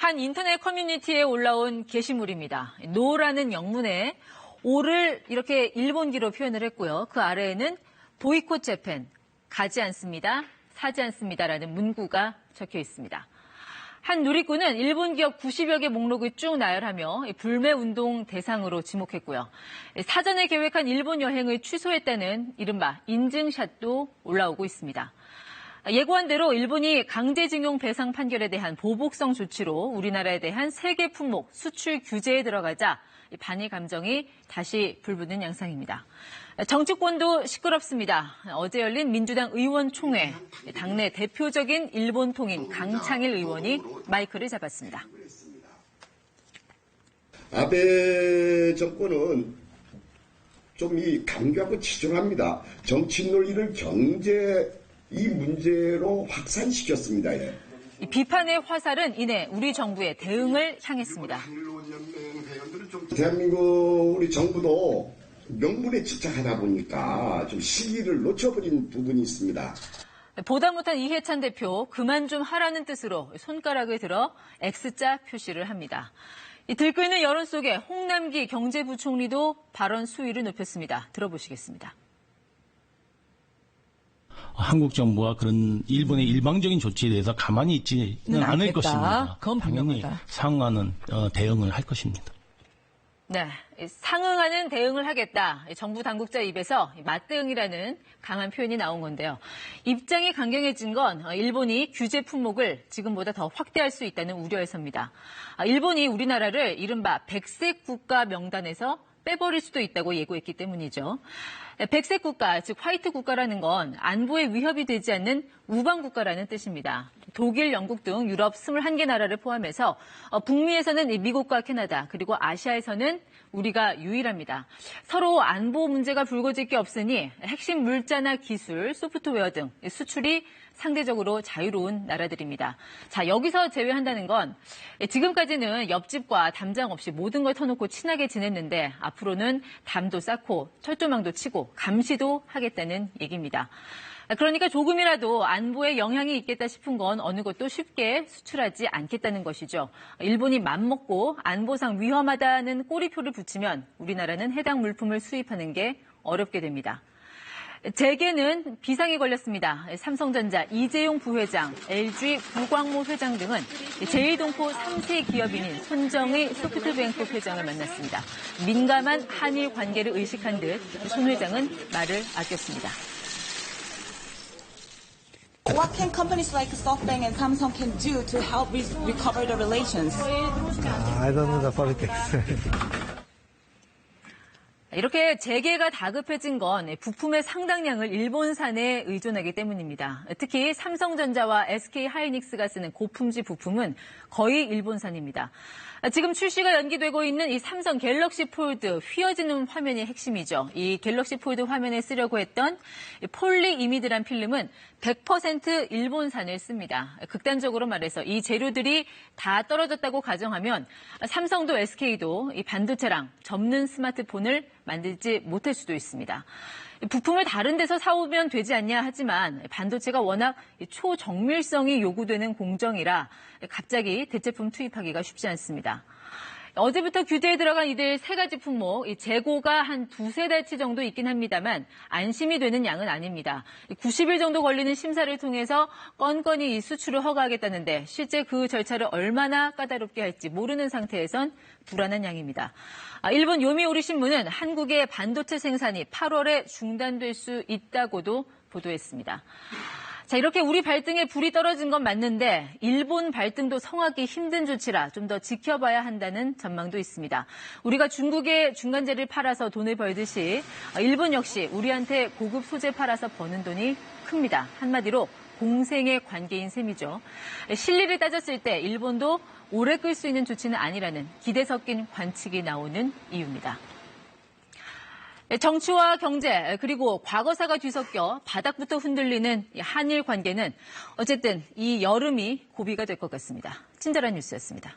한 인터넷 커뮤니티에 올라온 게시물입니다. 노라는 영문에 오를 이렇게 일본기로 표현을 했고요. 그 아래에는 보이콧 재팬, 가지 않습니다, 사지 않습니다라는 문구가 적혀 있습니다. 한 누리꾼은 일본 기업 90여 개 목록을 쭉 나열하며 불매운동 대상으로 지목했고요. 사전에 계획한 일본 여행을 취소했다는 이른바 인증샷도 올라오고 있습니다. 예고한 대로 일본이 강제징용 배상 판결에 대한 보복성 조치로 우리나라에 대한 세계 품목 수출 규제에 들어가자 반일 감정이 다시 불붙는 양상입니다. 정치권도 시끄럽습니다. 어제 열린 민주당 의원총회, 당내 대표적인 일본 통인 강창일 의원이 마이크를 잡았습니다. 아베 정권은 좀 강경하고 치졸합니다. 정치 논리를 경제 이 문제로 확산시켰습니다. 비판의 화살은 이내 우리 정부의 대응을 향했습니다. 대한민국 우리 정부도 명분에 집착하다 보니까 좀 시기를 놓쳐버린 부분이 있습니다. 보다 못한 이해찬 대표 그만 좀 하라는 뜻으로 손가락을 들어 X자 표시를 합니다. 이 들끓는 여론 속에 홍남기 경제부총리도 발언 수위를 높였습니다. 들어보시겠습니다. 한국 정부가 그런 일본의 일방적인 조치에 대해서 가만히 있지는 않을 것입니다. 그건 당연히 상응하는 대응을 할 것입니다. 네, 상응하는 대응을 하겠다. 정부 당국자 입에서 맞대응이라는 강한 표현이 나온 건데요. 입장이 강경해진 건 일본이 규제 품목을 지금보다 더 확대할 수 있다는 우려에서입니다. 일본이 우리나라를 이른바 백색 국가 명단에서 빼버릴 수도 있다고 예고했기 때문이죠. 백색 국가, 즉 화이트 국가라는 건 안보에 위협이 되지 않는 우방 국가라는 뜻입니다. 독일, 영국 등 유럽 21개 나라를 포함해서 북미에서는 미국과 캐나다, 그리고 아시아에서는 우리가 유일합니다. 서로 안보 문제가 불거질 게 없으니 핵심 물자나 기술, 소프트웨어 등 수출이 상대적으로 자유로운 나라들입니다. 자, 여기서 제외한다는 건 지금까지는 옆집과 담장 없이 모든 걸 터놓고 친하게 지냈는데 앞으로는 담도 쌓고 철조망도 치고 감시도 하겠다는 얘기입니다. 그러니까 조금이라도 안보에 영향이 있겠다 싶은 건 어느 것도 쉽게 수출하지 않겠다는 것이죠. 일본이 맘먹고 안보상 위험하다는 꼬리표를 붙이면 우리나라는 해당 물품을 수입하는 게 어렵게 됩니다. 재계는 비상이 걸렸습니다. 삼성전자 이재용 부회장, LG 구광모 회장 등은 제1동포 3세 기업인인 손정의 소프트뱅크 회장을 만났습니다. 민감한 한일 관계를 의식한 듯 손 회장은 말을 아꼈습니다. What can companies like SoftBank and Samsung can do to help recover the relations? I don't know the politics. 이렇게 재계가 다급해진 건 부품의 상당량을 일본산에 의존하기 때문입니다. 특히 삼성전자와 SK하이닉스가 쓰는 고품질 부품은 거의 일본산입니다. 지금 출시가 연기되고 있는 이 삼성 갤럭시 폴드 휘어지는 화면이 핵심이죠. 이 갤럭시 폴드 화면에 쓰려고 했던 폴리이미드란 필름은 100% 일본산을 씁니다. 극단적으로 말해서 이 재료들이 다 떨어졌다고 가정하면 삼성도 SK도 이 반도체랑 접는 스마트폰을 만들지 못할 수도 있습니다. 부품을 다른 데서 사오면 되지 않냐 하지만 반도체가 워낙 초정밀성이 요구되는 공정이라 갑자기 대체품 투입하기가 쉽지 않습니다. 어제부터 규제에 들어간 이들 세 가지 품목, 재고가 한 두세 달치 정도 있긴 합니다만 안심이 되는 양은 아닙니다. 90일 정도 걸리는 심사를 통해서 건건이 이 수출을 허가하겠다는데 실제 그 절차를 얼마나 까다롭게 할지 모르는 상태에선 불안한 양입니다. 일본 요미우리 신문은 한국의 반도체 생산이 8월에 중단될 수 있다고도 보도했습니다. 자, 이렇게 우리 발등에 불이 떨어진 건 맞는데 일본 발등도 성하기 힘든 조치라 좀 더 지켜봐야 한다는 전망도 있습니다. 우리가 중국에 중간재를 팔아서 돈을 벌듯이 일본 역시 우리한테 고급 소재 팔아서 버는 돈이 큽니다. 한마디로 공생의 관계인 셈이죠. 실리를 따졌을 때 일본도 오래 끌 수 있는 조치는 아니라는 기대 섞인 관측이 나오는 이유입니다. 정치와 경제 그리고 과거사가 뒤섞여 바닥부터 흔들리는 한일 관계는 어쨌든 이 여름이 고비가 될 것 같습니다. 친절한 뉴스였습니다.